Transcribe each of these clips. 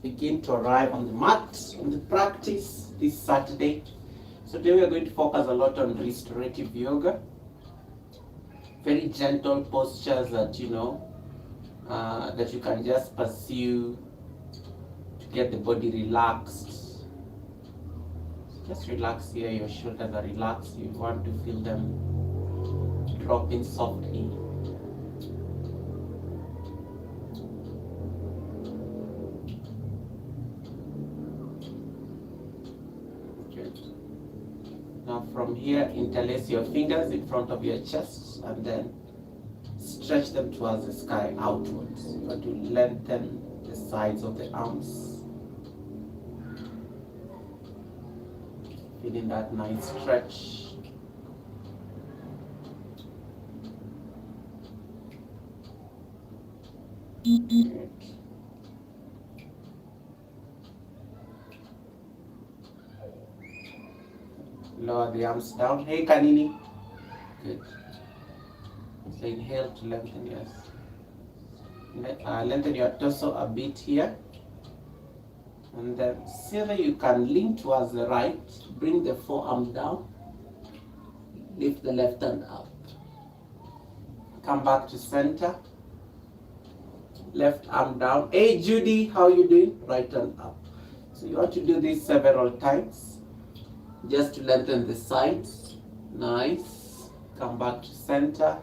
begin to arrive on the mat, on the practice this Saturday. So today we are going to focus a lot on restorative yoga. Very gentle postures that that you can just pursue to get the body relaxed. Just relax here, your shoulders are relaxed. You want to feel them dropping softly. Now from here, interlace your fingers in front of your chest and then stretch them towards the sky outwards. You want to lengthen the sides of the arms. Feeling that nice stretch. Good. Lower the arms down. Hey, Kanini. Good. So inhale to lengthen, yes. Lengthen your torso a bit here. And then see that you can lean towards the right. Bring the forearm down. Lift the left hand up. Come back to center. Left arm down. Hey, Judy, how are you doing? Right hand up. So you want to do this several times. Just to lengthen the sides. Nice. Come back to center.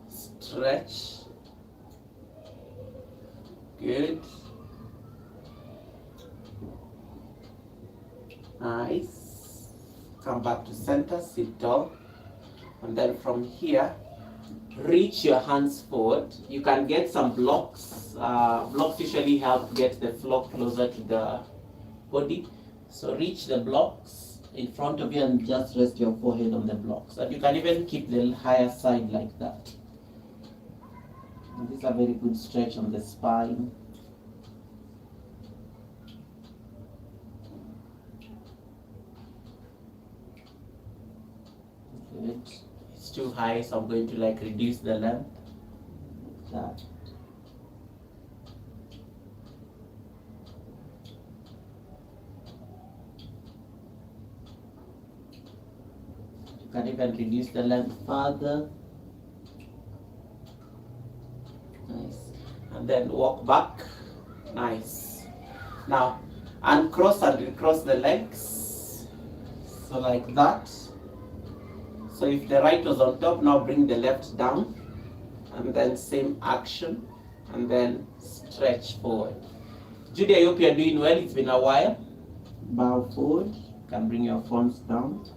Stretch. Good. Nice. Come back to center. Sit tall. And then from here, reach your hands forward. You can get some blocks. Blocks usually help get the floor closer to the body. So reach the blocks in front of you and just rest your forehead on the blocks. And you can even keep the higher side like that. And this is a very good stretch on the spine. Good. It's too high, so I'm going to reduce the length. Like that. You can even reduce the length further. Nice. And then walk back. Nice. Now, uncross and recross the legs. So like that. So if the right was on top, now bring the left down. And then same action. And then stretch forward. Judy, I hope you're doing well. It's been a while. Bow forward. You can bring your palms down.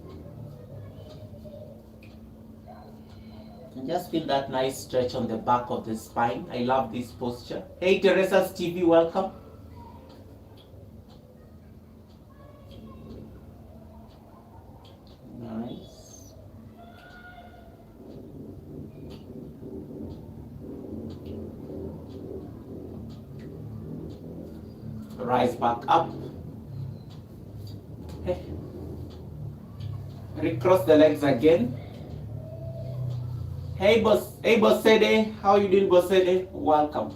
And just feel that nice stretch on the back of the spine. I love this posture. Hey, Teresa's TV, welcome. Nice. Rise back up. Hey. Recross the legs again. Hey, Bosede, how are you doing, Bosede? Welcome.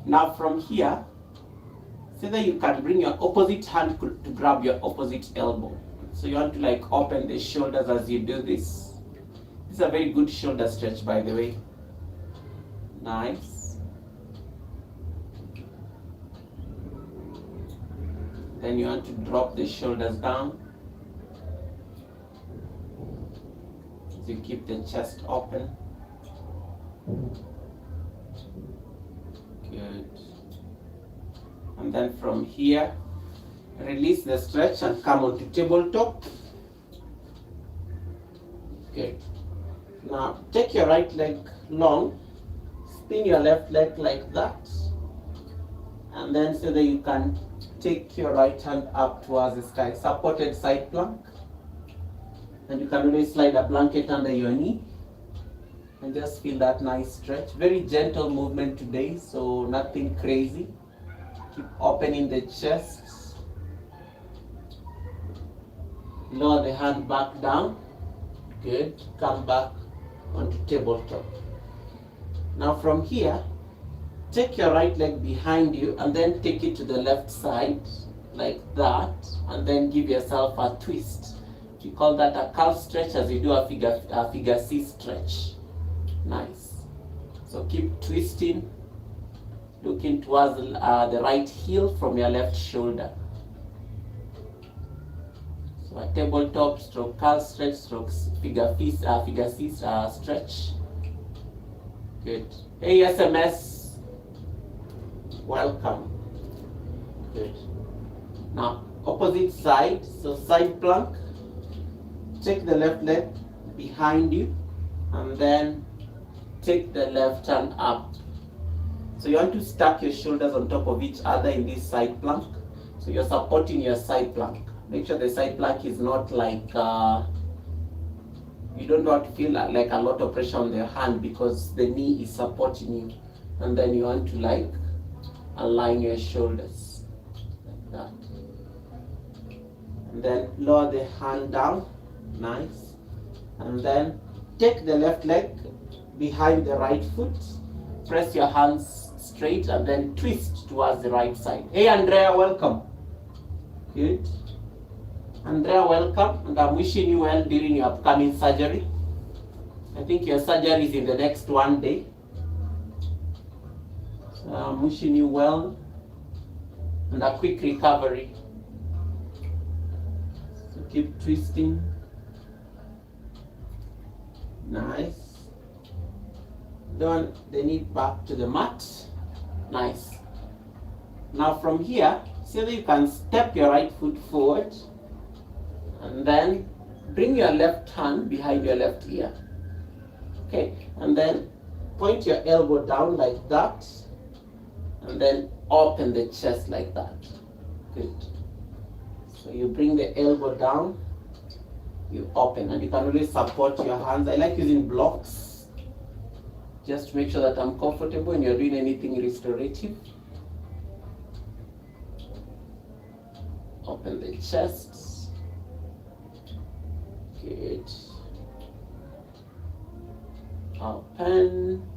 Now from here, see that you can bring your opposite hand to grab your opposite elbow. So you want to open the shoulders as you do this. This is a very good shoulder stretch, by the way. Nice. Then you want to drop the shoulders down. So you keep the chest open. Good. And then from here, release the stretch and come onto tabletop. Good. Now take your right leg long, spin your left leg like that, and then so that you can take your right hand up towards the sky, supported side plank. And you can always slide a blanket under your knee. And just feel that nice stretch. Very gentle movement today, so nothing crazy. Keep opening the chest. Lower the hand back down. Good. Come back onto tabletop. Now from here, take your right leg behind you and then take it to the left side like that, and then give yourself a twist. We call that a calf stretch as you do a figure C stretch. Nice. So keep twisting, looking towards the right heel from your left shoulder. So a tabletop stroke calf stretch stroke figure C stretch. Good. Hey SMS, welcome. Good. Now opposite side, so side plank. Take the left leg behind you and then take the left hand up. So you want to stack your shoulders on top of each other in this side plank. So you're supporting your side plank. Make sure the side plank is not like, you don't want to feel like a lot of pressure on the hand because the knee is supporting you. And then you want to like align your shoulders like that. And then lower the hand down. Nice. And then take the left leg behind the right foot. Press your hands straight and then twist towards the right side. Hey Andrea, welcome. Good. Andrea, welcome. And I'm wishing you well during your upcoming surgery. I think your surgery is in the next one day. So I'm wishing you well and a quick recovery. So keep twisting. Nice. Down the knee back to the mat. Nice. Now from here, see that you can step your right foot forward and then bring your left hand behind your left ear. Okay, and then point your elbow down like that and then open the chest like that. Good. So you bring the elbow down, you open, and you can really support your hands. I like using blocks just to make sure that I'm comfortable when you're doing anything restorative. Open the chest. Good. Open.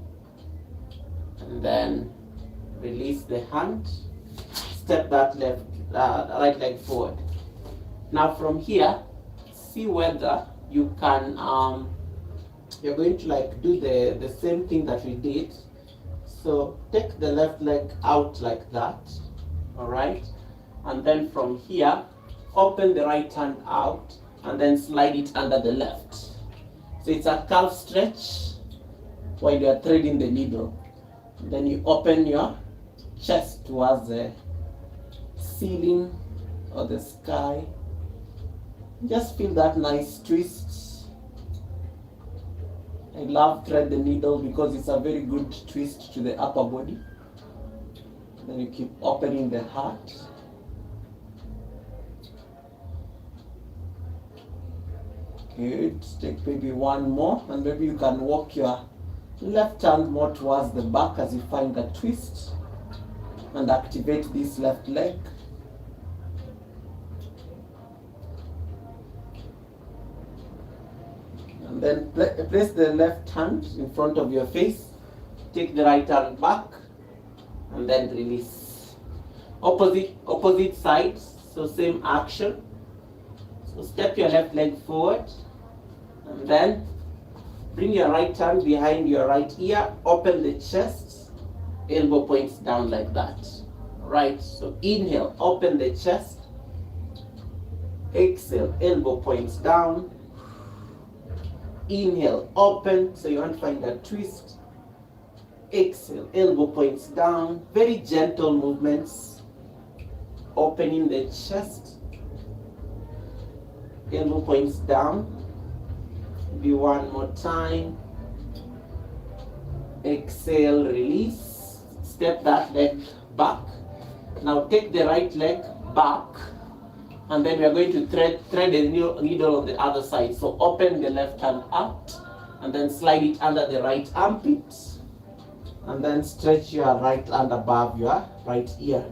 And then release the hand. Step that right leg forward. Now from here, see whether you can, you're going to like do the same thing that we did. So take the left leg out like that, all right? And then from here, open the right hand out and then slide it under the left. So it's a calf stretch while you are threading the needle. And then you open your chest towards the ceiling or the sky. Just feel that nice twist. I love thread the needle because it's a very good twist to the upper body. Then you keep opening the heart. Good. Take maybe one more, and maybe you can walk your left hand more towards the back as you find the twist and activate this left leg. And then place the left hand in front of your face. Take the right hand back and then release. Opposite sides, so same action. So step your left leg forward and then bring your right hand behind your right ear, open the chest, elbow points down like that. Right, so inhale, open the chest, exhale, elbow points down, inhale, open, so you want to find that twist, exhale, elbow points down, very gentle movements, opening the chest, elbow points down, maybe one more time, exhale, release, step that leg back. Now take the right leg back and then we are going to thread the needle on the other side. So open the left hand out and then slide it under the right armpit and then stretch your right hand above your right ear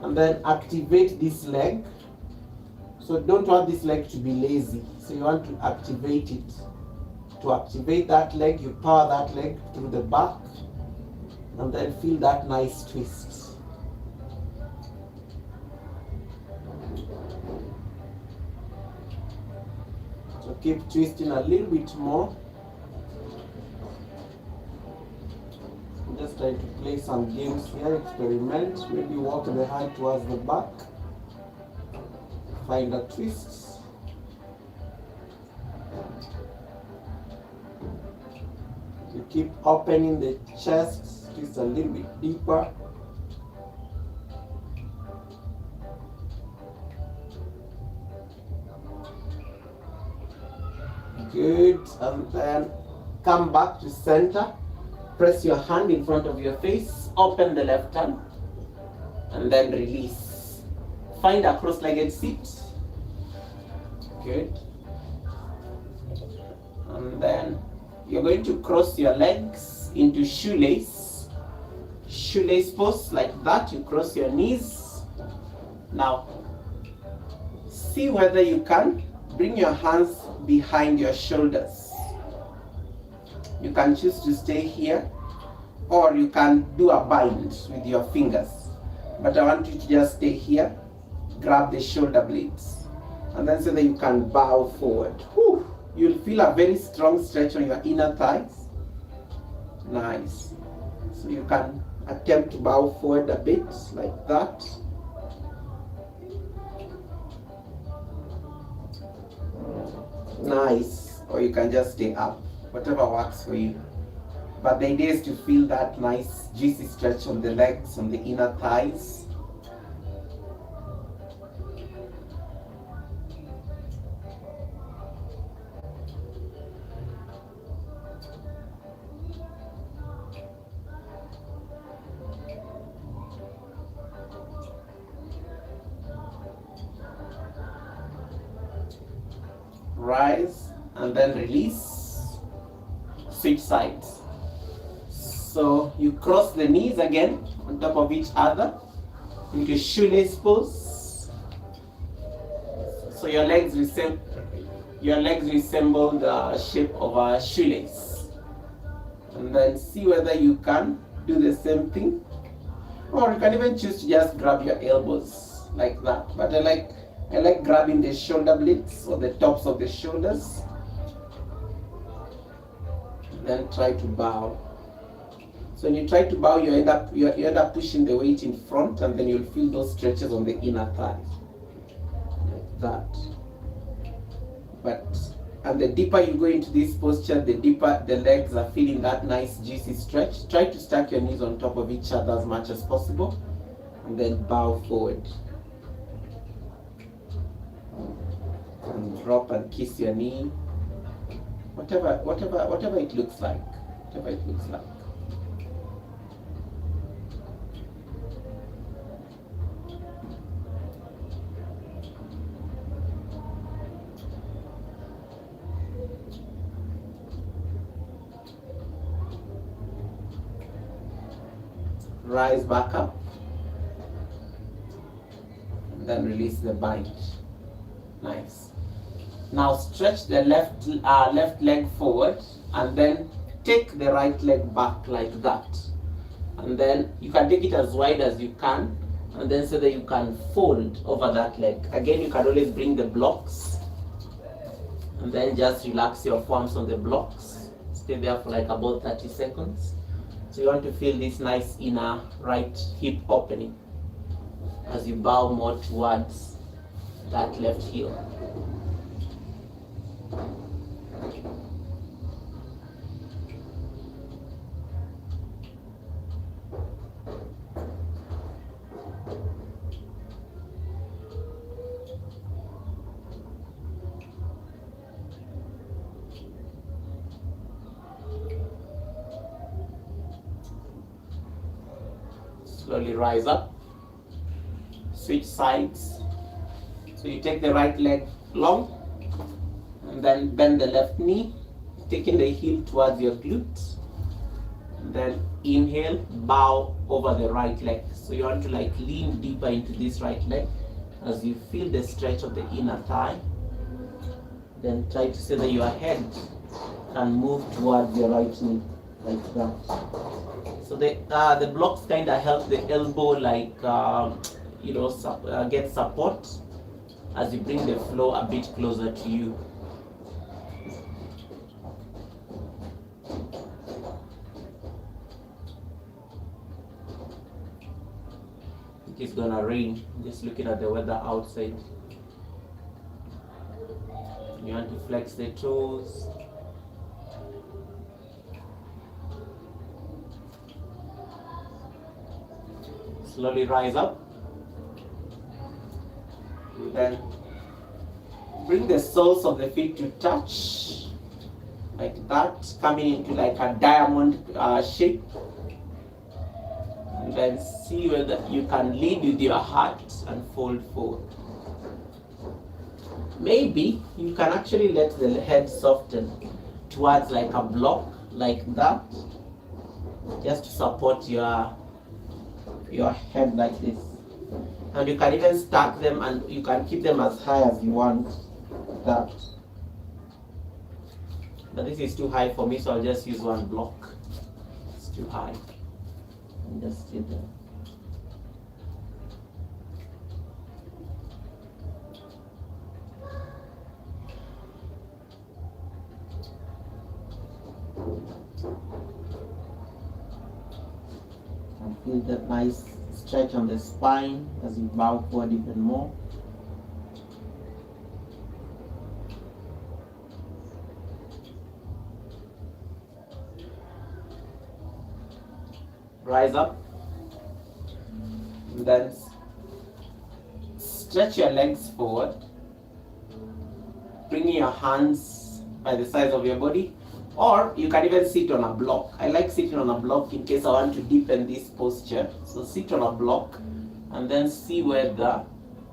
and then activate this leg. So don't want this leg to be lazy. So you want to activate it. To activate that leg, you power that leg through the back And then feel that nice twist. So keep twisting a little bit more. I'm just trying to play some games here, experiment. Maybe walk the hand towards the back. Find a twist. You keep opening the chest, twist a little bit deeper. Good, and then come back to center. Press your hand in front of your face, open the left hand, and then release. Find a cross-legged seat. Good. And then you're going to cross your legs into shoelace pose, like that. You cross your knees. Now, see whether you can bring your hands behind your shoulders. You can choose to stay here, or you can do a bind with your fingers. But I want you to just stay here, grab the shoulder blades, and then so that you can bow forward. Whew. You'll feel a very strong stretch on your inner thighs. Nice. So you can attempt to bow forward a bit, like that. Nice. Or you can just stay up, whatever works for you. But the idea is to feel that nice juicy stretch on the legs, on the inner thighs. Rise and then release. Switch sides. So you cross the knees again on top of each other into shoelace pose. So your legs resemble the shape of a shoelace. And then see whether you can do the same thing, or you can even choose to just grab your elbows like that. But I like grabbing the shoulder blades or the tops of the shoulders. Then try to bow. So when you try to bow, you end up pushing the weight in front, and then you'll feel those stretches on the inner thighs, like that. And the deeper you go into this posture, the deeper the legs are feeling that nice juicy stretch. Try to stack your knees on top of each other as much as possible, and then bow forward. And drop and kiss your knee. Whatever it looks like. Whatever it looks like. Rise back up. And then release the bind. Nice. Now stretch the left leg forward, and then take the right leg back like that. And then you can take it as wide as you can, and then so that you can fold over that leg. Again, you can always bring the blocks, and then just relax your forearms on the blocks. Stay there for like about 30 seconds. So you want to feel this nice inner right hip opening as you bow more towards that left heel. Slowly rise up, switch sides. So you take the right leg long, and then bend the left knee, taking the heel towards your glutes. And then inhale, bow over the right leg. So you want to like lean deeper into this right leg as you feel the stretch of the inner thigh. Then try to say that your head can move towards your right knee, like that. So the blocks kind of help the elbow get support as you bring the floor a bit closer to you. It's gonna rain. Just looking at the weather outside. You want to flex the toes. Slowly rise up. And then bring the soles of the feet to touch, like that, coming into like a diamond shape. And then see whether you can lead with your heart and fold forward. Maybe you can actually let the head soften towards like a block, like that, just to support your head like this. And you can even stack them and you can keep them as high as you want, that. But this is too high for me, so I'll just use one block. It's too high. And just sit there. And feel that nice stretch on the spine as you bow forward even more. Rise up. And then stretch your legs forward. Bring your hands by the sides of your body. Or you can even sit on a block. I like sitting on a block in case I want to deepen this posture. So sit on a block and then see whether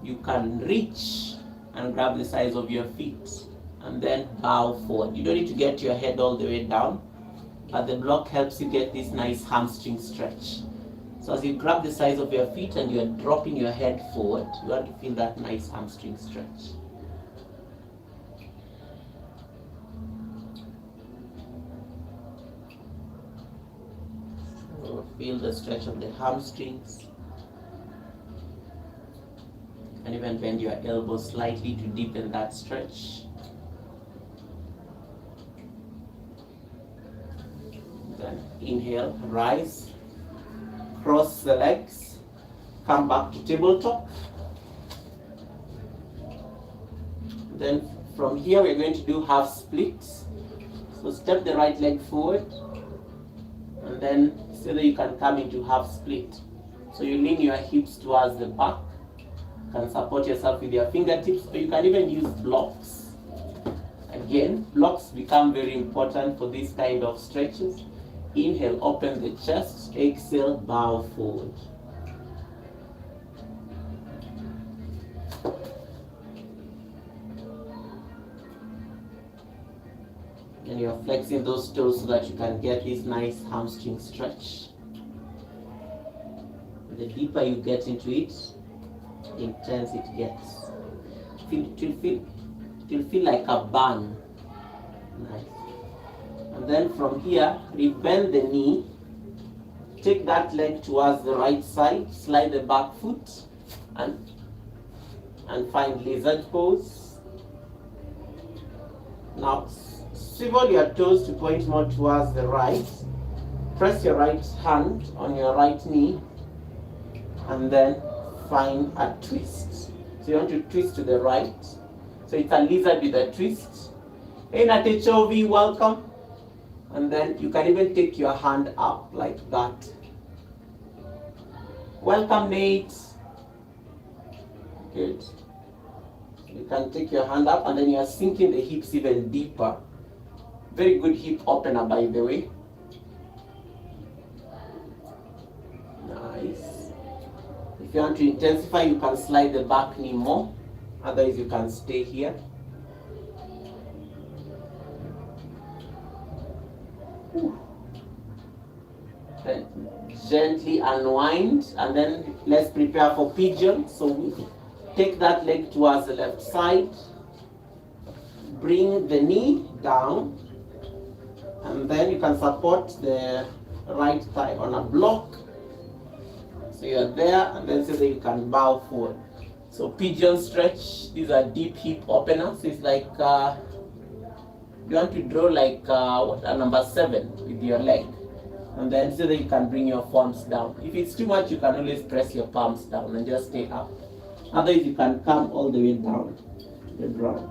you can reach and grab the sides of your feet and then bow forward. You don't need to get your head all the way down, but the block helps you get this nice hamstring stretch. So as you grab the sides of your feet and you're dropping your head forward, you want to feel that nice hamstring stretch. Feel the stretch of the hamstrings. And even bend your elbows slightly to deepen that stretch. Then inhale, rise, cross the legs, come back to tabletop. Then from here we're going to do half splits. So step the right leg forward and then so that you can come into half split. So you lean your hips towards the back. You can support yourself with your fingertips, or you can even use blocks. Again, blocks become very important for this kind of stretches. Inhale, open the chest. Exhale, bow forward. And you're flexing those toes so that you can get this nice hamstring stretch. The deeper you get into it, the intense it gets. It will feel like a burn. Nice. And then from here, bend the knee. Take that leg towards the right side. Slide the back foot and find lizard pose. Now, swivel your toes to point more towards the right. Press your right hand on your right knee and then find a twist. So you want to twist to the right. So it's a lizard with a twist. Hey Natechovi, welcome. And then you can even take your hand up like that. Welcome, Nate. Good. You can take your hand up and then you are sinking the hips even deeper. Very good hip opener, by the way. Nice. If you want to intensify, you can slide the back knee more. Otherwise, you can stay here. Then gently unwind, and then let's prepare for pigeon. So we take that leg towards the left side. Bring the knee down. And then you can support the right thigh on a block. So you're there, and then so that you can bow forward. So pigeon stretch, these are deep hip openers. It's like you want to draw like a number 7 with your leg. And then so that you can bring your palms down. If it's too much, you can always press your palms down and just stay up. Otherwise, you can come all the way down to the ground.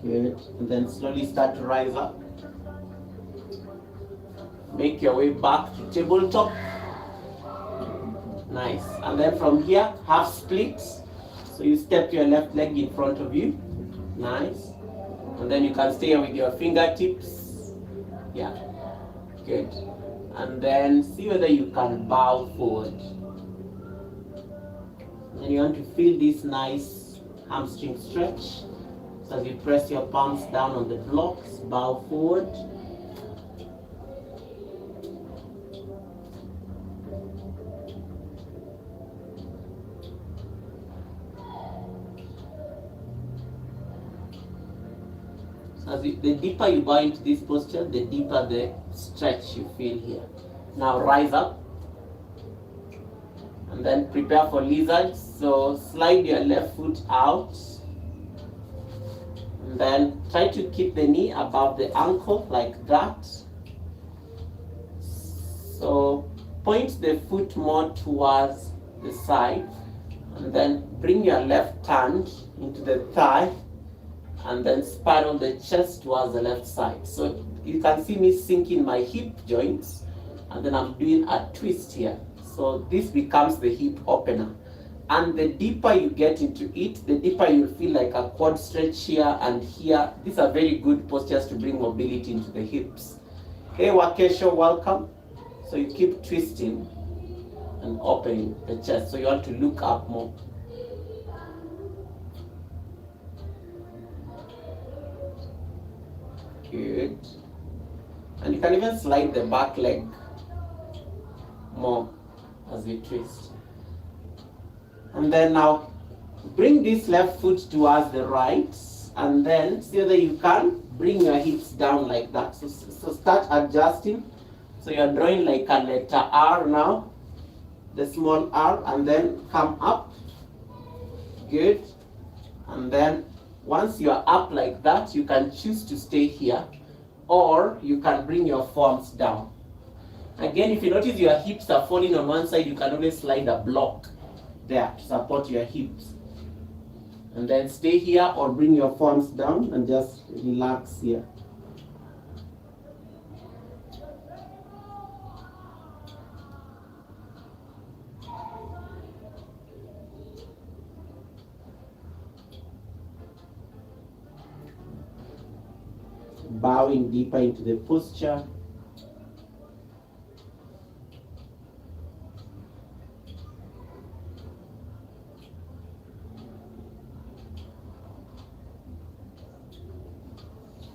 Good. And then slowly start to rise up. Make your way back to tabletop. Nice. And then from here, half splits. So you step your left leg in front of you. Nice. And then you can stay with your fingertips. Yeah. Good. And then see whether you can bow forward. And you want to feel this nice hamstring stretch. So as you press your palms down on the blocks, bow forward. So as the deeper you bow into this posture, the deeper the stretch you feel here. Now rise up. And then prepare for lizard. So slide your left foot out. And then try to keep the knee above the ankle like that. So point the foot more towards the side. And then bring your left hand into the thigh. And then spiral the chest towards the left side. So you can see me sinking my hip joints. And then I'm doing a twist here. So this becomes the hip opener. And the deeper you get into it, the deeper you feel like a quad stretch here and here. These are very good postures to bring mobility into the hips. Hey Wakesho, welcome. So you keep twisting and opening the chest. So you want to look up more. Good. And you can even slide the back leg more as you twist. And then now bring this left foot towards the right, and then see whether you can bring your hips down like that. So start adjusting. So you're drawing like a letter R now, the small R, and then come up. Good. And then once you're up like that, you can choose to stay here, or you can bring your forearms down. Again, if you notice your hips are falling on one side, you can always slide a block there to support your hips. And then stay here or bring your forearms down and just relax here. Bowing deeper into the posture.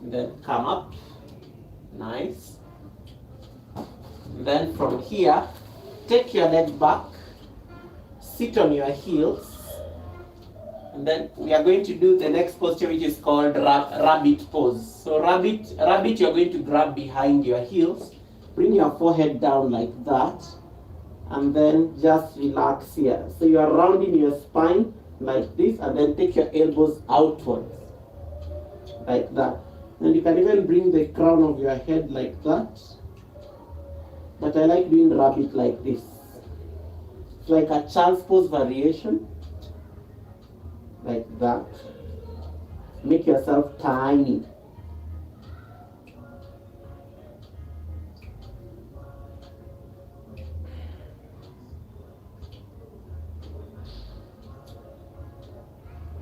And then come up. Nice. And then from here, take your leg back, sit on your heels, and then we are going to do the next posture, which is called rabbit pose. So rabbit, you're going to grab behind your heels, bring your forehead down like that, and then just relax here. So you are rounding your spine like this, and then take your elbows outwards like that. And you can even bring the crown of your head like that. But I like doing rabbit like this. It's like a child's pose variation. Like that. Make yourself tiny.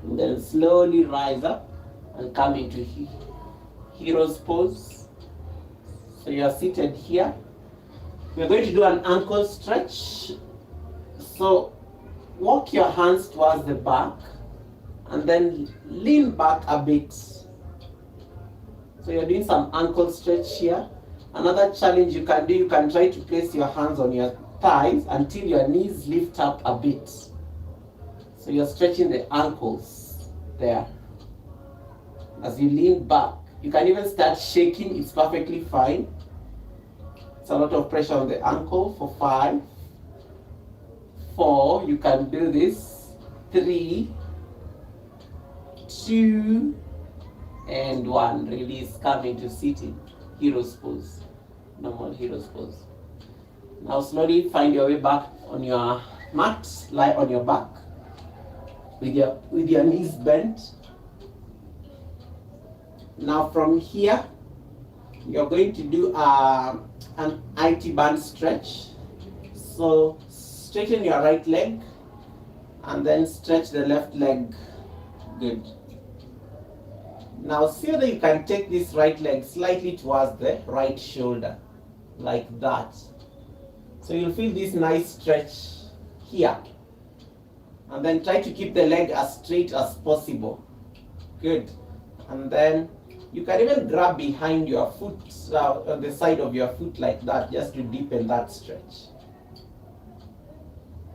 And then slowly rise up and come into hero's pose. So you are seated here. We are going to do an ankle stretch. So walk your hands towards the back and then lean back a bit. So you're doing some ankle stretch here. Another challenge you can do, you can try to place your hands on your thighs until your knees lift up a bit. So you're stretching the ankles there. As you lean back, you can even start shaking, it's perfectly fine. It's a lot of pressure on the ankle for 5, 4, you can do this, 3, 2, and 1. Release, come into sitting, hero's pose, normal hero's pose. Now slowly find your way back on your mat, lie on your back with your knees bent. Now from here, you're going to do an IT band stretch. So straighten your right leg and then stretch the left leg. Good. Now see whether you can take this right leg slightly towards the right shoulder, like that. So you'll feel this nice stretch here. And then try to keep the leg as straight as possible. Good. And then you can even grab behind your foot, on the side of your foot like that, just to deepen that stretch.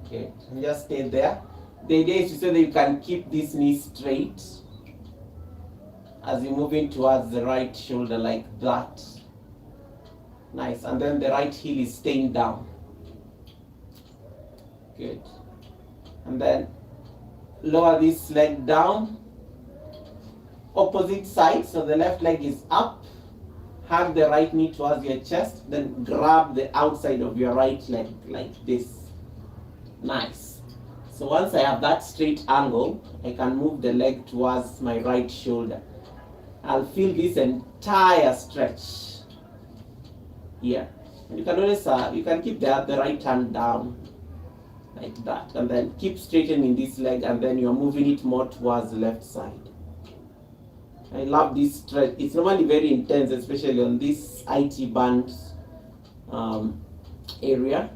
Okay, and just stay there. The idea is to so that you can keep this knee straight as you're moving towards the right shoulder like that. Nice. And then the right heel is staying down. Good. And then lower this leg down. Opposite side, so the left leg is up. Hug the right knee towards your chest. Then grab the outside of your right leg like this. Nice. So once I have that straight angle, I can move the leg towards my right shoulder. I'll feel this entire stretch here. And you can always you can keep the right hand down like that, and then keep straightening this leg, and then you're moving it more towards the left side. I love this stretch. It's normally very intense, especially on this IT band area.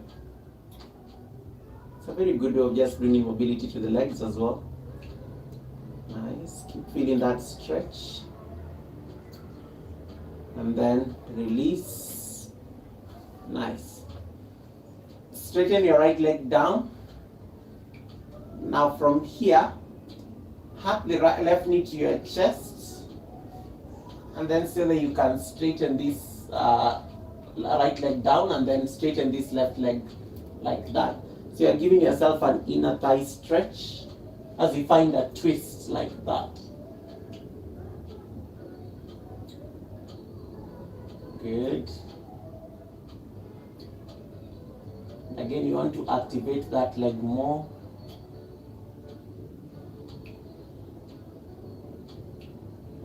It's a very good way of just bringing mobility to the legs as well. Nice. Keep feeling that stretch. And then release. Nice. Straighten your right leg down. Now from here, hug the left knee to your chest. And then so that you can straighten this right leg down and then straighten this left leg like that. So you're giving yourself an inner thigh stretch as you find a twist like that. Good. Again, you want to activate that leg more.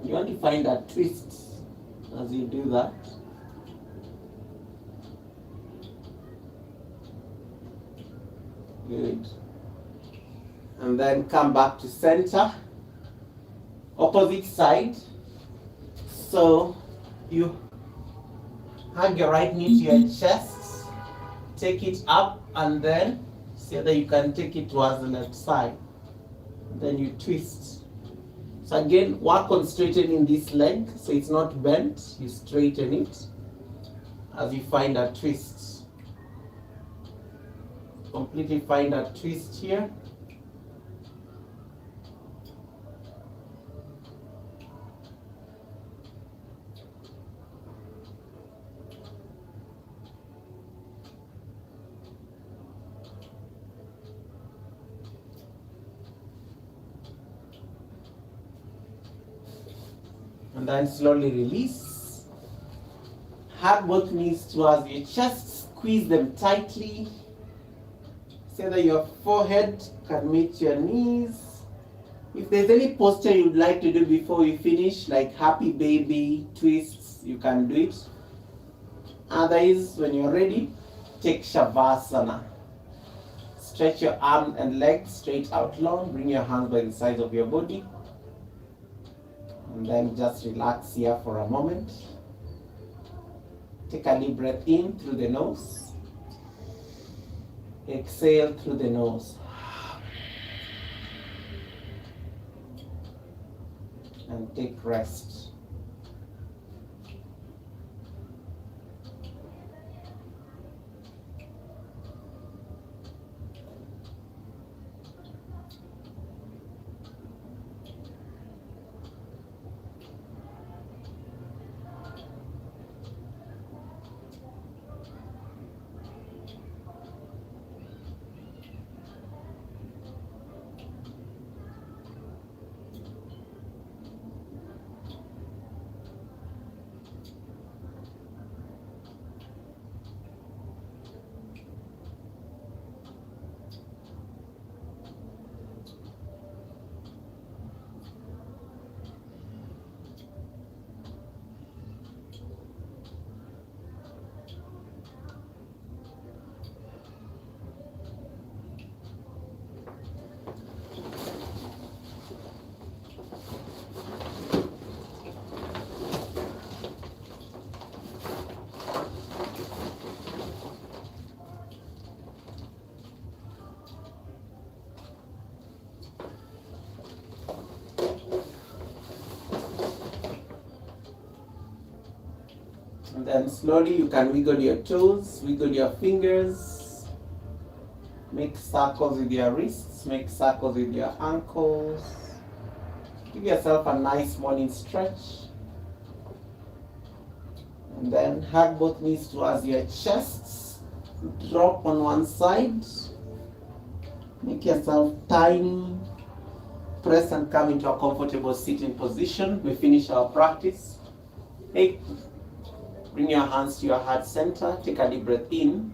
You want to find a twist as you do that. Good. And then come back to center. Opposite side. So you hug your right knee to your chest. Take it up and then see that you can take it towards the left side. Then you twist. So again, work on straightening this leg so it's not bent. You straighten it as you find a twist. Completely find a twist here. And then slowly release. Hug both knees towards your chest. Squeeze them tightly. So that your forehead can meet your knees. If there's any posture you'd like to do before we finish, like happy baby, twists, you can do it. Otherwise, when you're ready, take Shavasana. Stretch your arms and legs straight out long. Bring your hands by the sides of your body. And then just relax here for a moment. Take a deep breath in through the nose. Exhale through the nose. and take rest. And then slowly you can wiggle your toes, wiggle your fingers, make circles with your wrists, make circles with your ankles. Give yourself a nice morning stretch. And then hug both knees towards your chests. Drop on one side. Make yourself tiny. Press and come into a comfortable sitting position. We finish our practice. Hey. Bring your hands to your heart center. Take a deep breath in.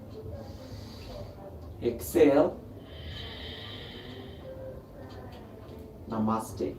Exhale. Namaste.